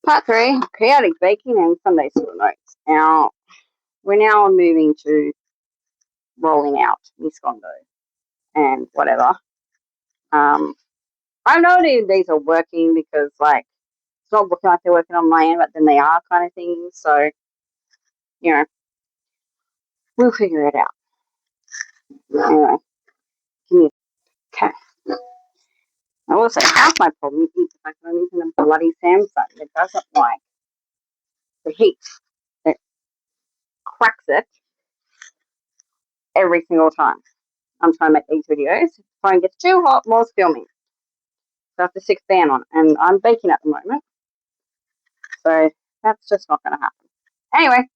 Part 3, chaotic baking and Sunday school notes. Now, we're now moving to rolling out Miss Condo and whatever. I know these are working because, like, it's not looking like they're working on my end, but then they are kind of thing. So, we'll figure it out. Anyway, okay. I will say half my problem is the fact that I'm using a bloody Samsung that doesn't like the heat. It cracks it every single time. I'm trying to make these videos. If the phone gets too hot, more filming. So I have to stick a fan on. And I'm baking at the moment. So that's just not going to happen. Anyway.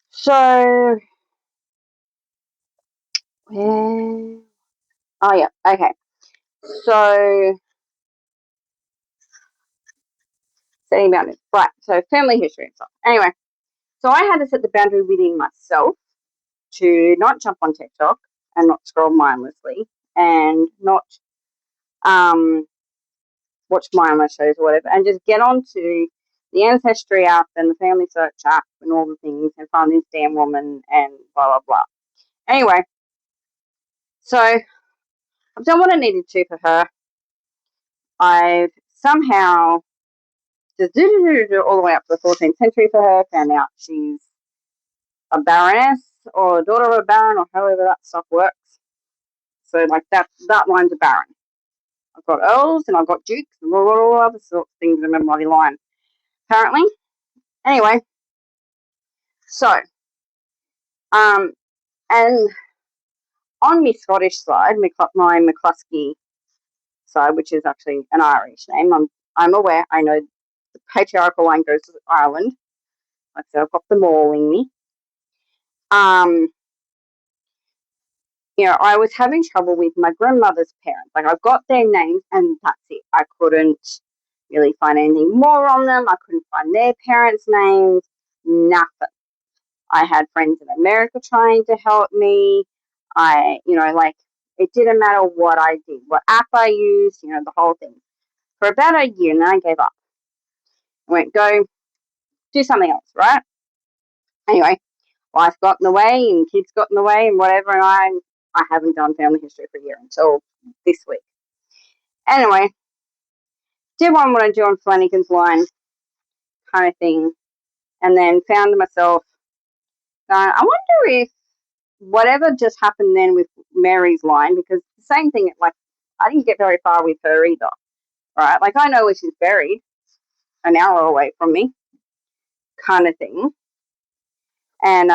So. Oh, yeah. Okay. So. Setting boundaries. Right. So family history and stuff. Anyway. So I had to set the boundary within myself to not jump on TikTok and not scroll mindlessly and not watch mindless shows or whatever, and just get onto the Ancestry app and the Family Search app and all the things and find this damn woman and blah, blah, blah. Anyway, so I've done what I needed to for her. I've somehow just all the way up to the 14th century for her, found out she's a baroness or a daughter of a baron or however that stuff works. So, like, that line's a baron. I've got earls and I've got dukes and all other sorts of things in my bloody line, apparently. Anyway, so, and on my Scottish side, my McCluskey side, which is actually an Irish name, I'm aware, I know the patriarchal line goes to Ireland. Like I said, I've got them all in me. I was having trouble with my grandmother's parents. Like, I've got their names and that's it. I couldn't really find anything more on them. I couldn't find their parents' names. Nothing. I had friends in America trying to help me. It didn't matter what I did, what app I used, the whole thing. For about a year, and then I gave up. I went, go do something else, right? Anyway, life got in the way and kids got in the way and whatever, and I haven't done family history for a year until this week. Anyway, did what I do on Flanagan's line kind of thing, and then found myself going, I wonder if whatever just happened then with Mary's line, because the same thing, like, I didn't get very far with her either, right? Like, I know where she's buried, an hour away from me, kind of thing, and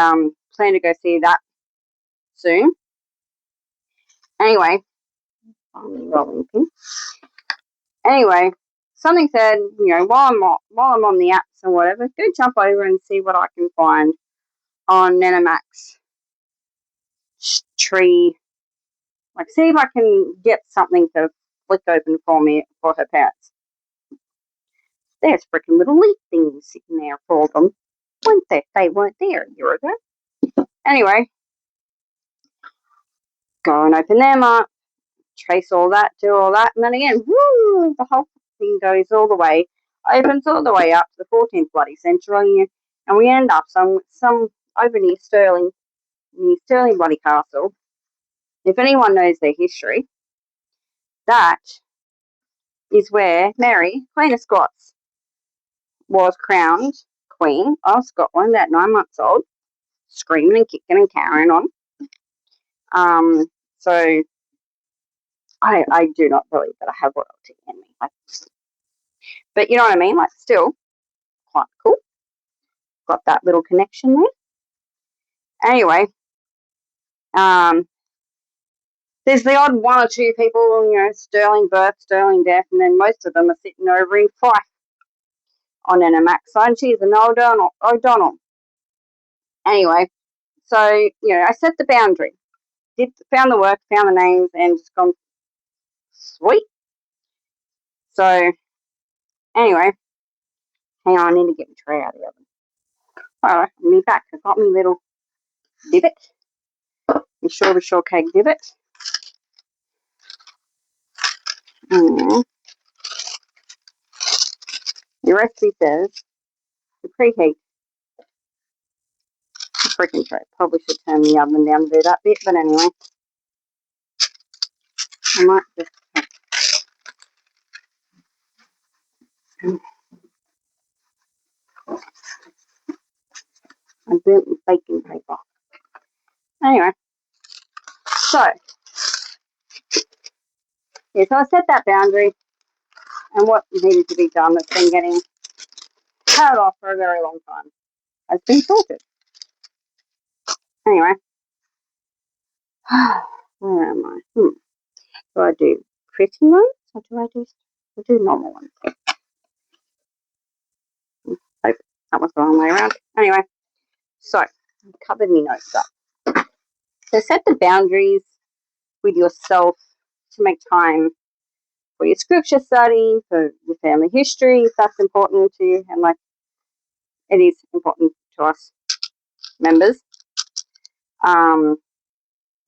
plan to go see that soon. Anyway, something said, while I'm on the apps and whatever, go jump over and see what I can find on Nenamax tree. Like, see if I can get something to flick open for me for her parents. There's freaking little leaf things sitting there for them. Weren't they? They weren't there a year ago. Anyway, go and open them up, trace all that, do all that, and then again, woo, the whole thing goes all the way, opens all the way up to the 14th bloody century, and we end up some over near Stirling bloody Castle. If anyone knows their history, that is where Mary, Queen of Scots, was crowned Queen of Scotland at 9 months old, screaming and kicking and carrying on. So I do not believe that I have royalty in me. But you know what I mean? Like, still quite cool. Got that little connection there. Anyway, there's the odd one or two people, Stirling birth, Stirling death, and then most of them are sitting over in Fife on Nenamax side. She's an O'Donnell. Anyway, so, I set the boundary. Found the work, found the names, and just gone, sweet. So, anyway, hang on, I need to get my tray out of the oven. Alright, me back. I've got my little divot. My strawberry shortcake divot. Your recipe says to preheat the freaking tray. Probably should turn the oven down to do that bit, but anyway. I might just I burnt the baking paper. Anyway, so yeah, so I set that boundary, and what needed to be done that's been getting held off for a very long time has been sorted. Anyway, where am I? Do I do pretty ones or do I do normal ones? Oh, that was the wrong way around. Anyway, so I've covered my notes up. So set the boundaries with yourself to make time for your scripture study, for your family history, if that's important to you, and like it is important to us members, you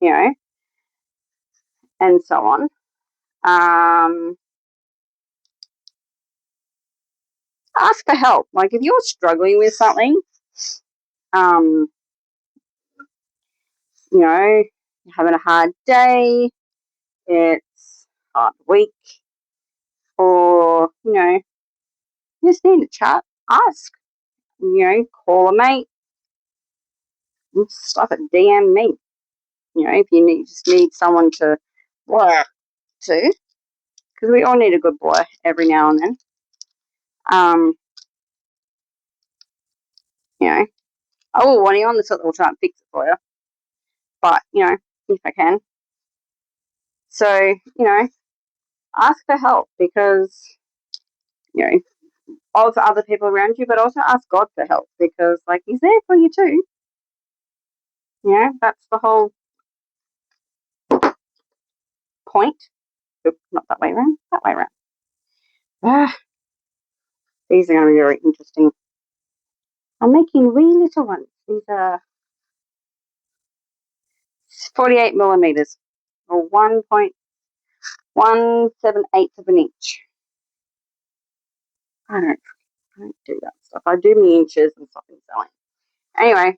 know, and so on. Ask for help. Like if you're struggling with something, you know, you're having a hard day, it's a hard week, or, you know, you just need to chat, ask, you know, call a mate, stuff it, DM me, you know, if you just need someone to blah to, because we all need a good boy every now and then. You know, I will want you on the sort that will try and fix it for you, but, you know, if I can. So, you know, ask for help because, you know, of other people around you, but also ask God for help because, like, He's there for you too. You know, that's the whole point. Oops, not that way around, that way around. These are going to be very interesting. I'm making wee little ones. These are 48 millimeters or 1.178 of an inch. I don't do that stuff. I do my inches and stuff and so on. Anyway,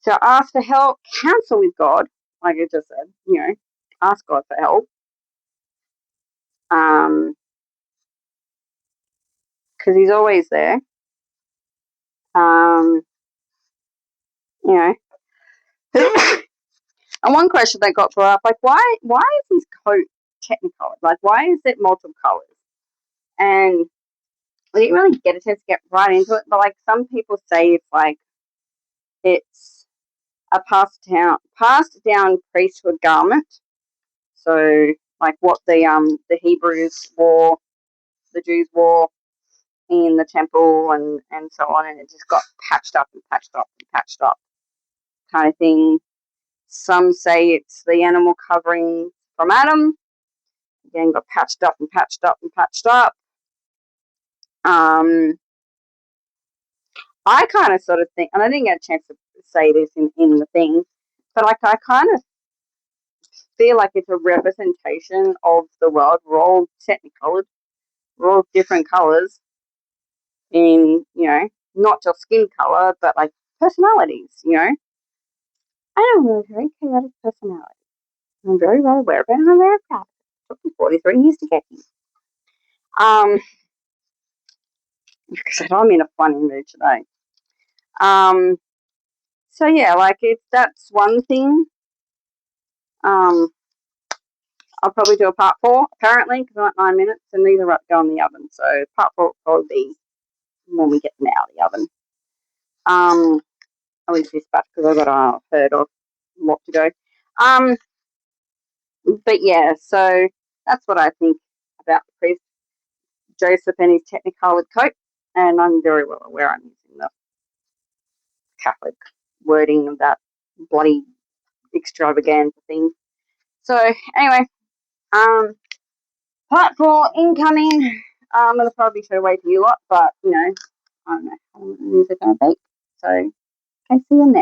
so ask for help, counsel with God, like I just said, you know, ask God for help. Because He's always there. You know. And one question that got brought up, like, why is his coat technicolored? Like, why is it multiple colors? And we didn't really get a chance to get right into it, but like some people say it's like it's a passed down priesthood garment. So like what the Hebrews wore, the Jews wore in the temple and so on, and it just got patched up and patched up and patched up kind of thing. Some say it's the animal covering from Adam. Again, got patched up and patched up and patched up. I kind of sort of think, and I didn't get a chance to say this in the thing, but like I kind of feel like it's a representation of the world. We're all technicolored. We're all different colours in, you know, not just skin colour, but like personalities, you know. I have a very chaotic personality. I'm very well aware of it and I'm very proud of it. It took me 43 years to get here. Because I'm in a funny mood today. So yeah, like that's one thing. I'll probably do a part 4 apparently because I'm at 9 minutes and these are about to go in the oven. So part 4 will probably be when we get them out of the oven. At least this batch because I've got a third of lot to go. But yeah, so that's what I think about the priest Joseph and his technicolored coat, and I'm very well aware I'm using the Catholic wording of that bloody extravaganza thing. So anyway, part 4 incoming. I'm gonna probably show away to you lot, but you know, I don't know how long these are gonna be. So okay, see you in there.